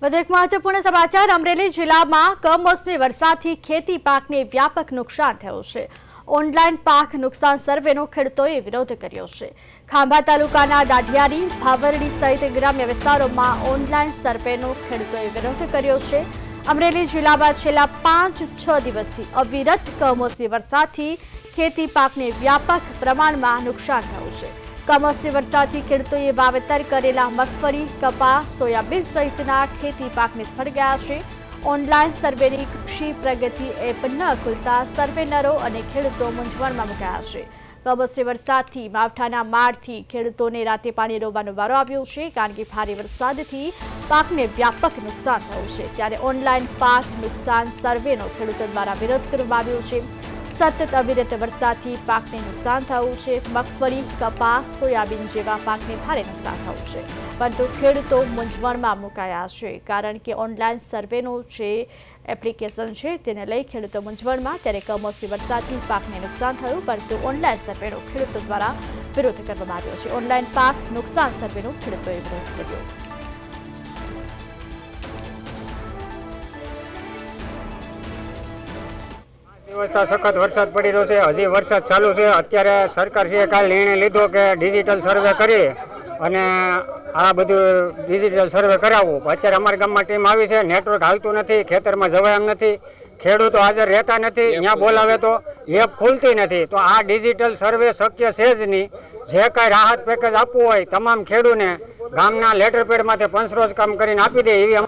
વધુ એક મહત્વપૂર્ણ સમાચાર અમરેલી જિલ્લામાં કમોસમી વરસાદથી ખેતી પાકને વ્યાપક નુકસાન થયું છે। ઓનલાઈન પાક નુકસાન સર્વેનો ખેડૂતોએ વિરોધ કર્યો છે। ખાંભા તાલુકાના દાઢિયારી, ભાવરડી સહિત ગ્રામ્ય વિસ્તારોમાં ઓનલાઈન સર્વેનો ખેડૂતોએ વિરોધ કર્યો છે। અમરેલી જિલ્લામાં છેલ્લા 5-6 દિવસથી અવિરત કમોસમી વરસાદથી ખેતી પાકને વ્યાપક પ્રમાણમાં નુકસાન થયું છે। કમોસમી વરસાદથી ખેડૂતોએ વાવેતર કરેલા મગફળી, કપાસ, સોયાબીન સહિતના ખેતી પાક નિષ્ફળ ગયા છે। ઓનલાઈન સર્વેની કૃષિ પ્રગતિ એપ ન ખુલતા સર્વેનરો અને ખેડૂતો મૂંઝવણમાં મુકાયા છે। કમોસમી વરસાદથી માવઠાના મારથી ખેડૂતોને રાતે પાણી રોવાનો વારો આવ્યો છે, કારણ કે ભારે વરસાદથી પાકને વ્યાપક નુકસાન થયું છે। ત્યારે ઓનલાઈન પાક નુકસાન સર્વેનો ખેડૂતો દ્વારા વિરોધ કરવામાં આવ્યો છે। સતત અવિરત વરસાદથી પાકને નુકસાન થયું છે। મગફળી, કપાસ, સોયાબીન જેવા પાકને ભારે નુકસાન થયું છે, પરંતુ ખેડૂતો મૂંઝવણમાં મુકાયા છે, કારણ કે ઓનલાઈન સર્વેનું જે એપ્લિકેશન છે તેને લઈ ખેડૂતો મૂંઝવણમાં। ત્યારે કમોસમી વરસાદથી પાકને નુકસાન થયું, પરંતુ ઓનલાઈન સર્વેનો ખેડૂતો દ્વારા વિરોધ કરવામાં આવ્યો છે। ઓનલાઈન પાક નુકસાન સર્વેનો ખેડૂતોએ વિરોધ કર્યો। સખત વરસાદ પડી રહ્યો છે, હજી વરસાદ ચાલુ છે। અત્યારે સરકારશ્રીએ કાલે નિર્ણય લીધો કે ડિજિટલ સર્વે કરી અને આ બધું ડિજિટલ સર્વે કરાવવું। અત્યારે અમારા ગામમાં ટીમ આવી છે, નેટવર્ક હાલતું નથી, ખેતરમાં જવાય એમ નથી, ખેડૂતો હાજર રહેતા નથી, ત્યાં બોલાવે તો એપ ખુલતી નથી। તો આ ડિજિટલ સર્વે શક્ય છે જ નહીં। જે કાંઈ રાહત પેકેજ આપવું હોય તમામ ખેડૂતને ગામના લેટર પેડમાંથી પંચરોજ કામ કરીને આપી દે એવી